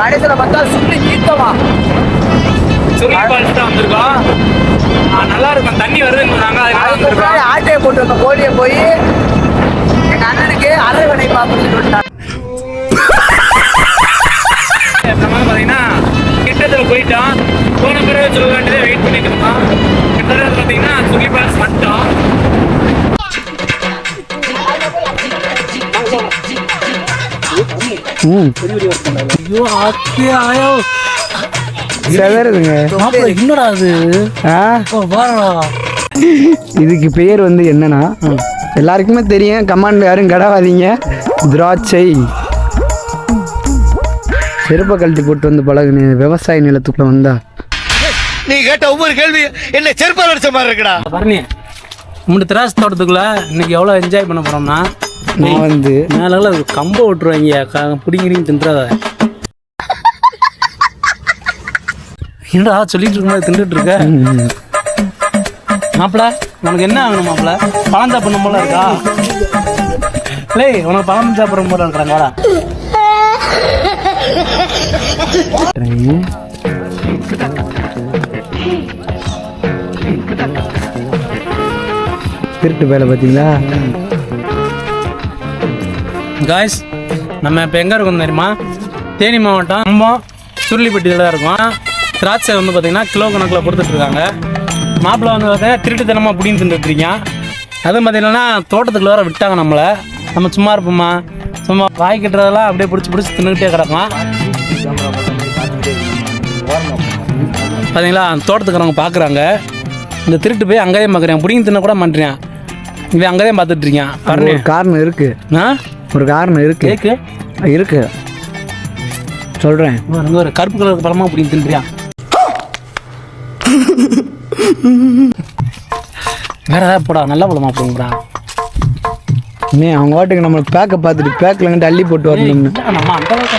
கடைசியில் பார்த்தா சுற்றி தீர்த்தமா சுருளி பால்ஸ் தான் வந்திருக்கோம். நல்லா இருக்கும், தண்ணி வருதுன்னு சொன்னாங்க. ஆட்டையை போட்டு வந்த கோழியை போய் எங்க அண்ணனுக்கு அரவணை பார்க்கணும்னு சொல்லிட்டாங்க. பார்த்தீங்கன்னா கிட்டத்தில் போயிட்டோம். போன பிறகு சொல்ல வேண்டியதை வெயிட் பண்ணிட்டு இருக்கோம். கிட்டத்தில் பார்த்தீங்கன்னா சுருளி பால்ஸ் மட்டும் என்னடா அது? இதுக்கு பெயர் வந்து என்னன்னா, எல்லாருக்குமே தெரியும், கமாண்ட் யாரும் கடாவாதீங்க, திராட்சை. செருப்பை கழட்டி போட்டு வந்து பழகுன விவசாய நிலத்துக்குள்ள வந்தா நீ கேட்ட ஒவ்வொரு கேள்வி என்ன செருப்பால் அடிச்ச மாதிரி இருக்குடா. பரணி, நம்ம திராட்சை தோட்டத்துக்குள்ள இன்னைக்கு எவ்வளோ என்ஜாய் பண்ண போறோம்னா, நான் வந்து மேல கம்ப விட்டுருவாங்க, பிடிங்கிறீங்க தின்றாத. என்னடா சொல்லிட்டு இருக்க மாதிரி தின்றுட்டு இருக்க? மாப்பிள்ள, உனக்கு என்ன ஆகணும் மாப்பிள்ள? பழம் சாப்பிடணும் போல இருக்கா? இல்லை, உனக்கு பழம் சாப்பிட்ற போல இருக்கிறாங்க. வாடா. திருட்டு வேலை பார்த்தீங்களா காய்ஸ்? நம்ம இப்போ எங்கே இருக்கோம் தெரியுமா? தேனி மாவட்டம் கும்பம் சுருளிப்பட்டியில் தான் இருக்கோம். திராட்சை வந்து பார்த்தீங்கன்னா கிலோ கணக்கில் கொடுத்துட்ருக்காங்க. மாப்பிள்ளை வந்து பார்த்தீங்கன்னா திருட்டுத்தனமாக அப்படின்னு தின்றுட்டுருக்கீங்க. அதுவும் பார்த்தீங்கன்னா தோட்டத்துக்குள்ள வேறு விட்டாங்க நம்மளை. நம்ம சும்மா இருப்போம்மா, சும்மா வாய் கட்டுறதெல்லாம் அப்படியே பிடிச்சி தின்னுக்கிட்டே கிடக்கும். பார்த்தீங்களா, தோட்டத்துக்குறவங்க பார்க்குறாங்க. இந்த திருட்டு போய் அங்கேயே பார்க்குறேன், பிடிங்கி தின்ன கூட மாட்டேறேன். இவன் அங்கேயே பார்த்துட்ருக்கேன். ஒரு காரணம் இருக்கு, ஒரு காரணம் இருக்கு இருக்கு சொல்கிறேன். ஒரு கருப்பு கலர் பழமாக பிடிங்கி தின்றியா? வேற ஏதாவது போடா, நல்ல பழமா போங்கடா. அவங்க வாட்டுக்கு நம்ம பேக்கை பார்த்துட்டு பேக்கில் அங்கிட்டு அள்ளி போட்டு வரணும்னு நம்ம அந்த அளவுக்கு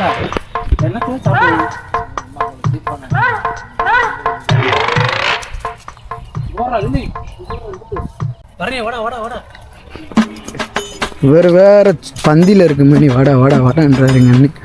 வேற வேற பந்தியில் இருக்கு மணி. வாடா வாடா வாடான்றாருங்க அன்னைக்கு.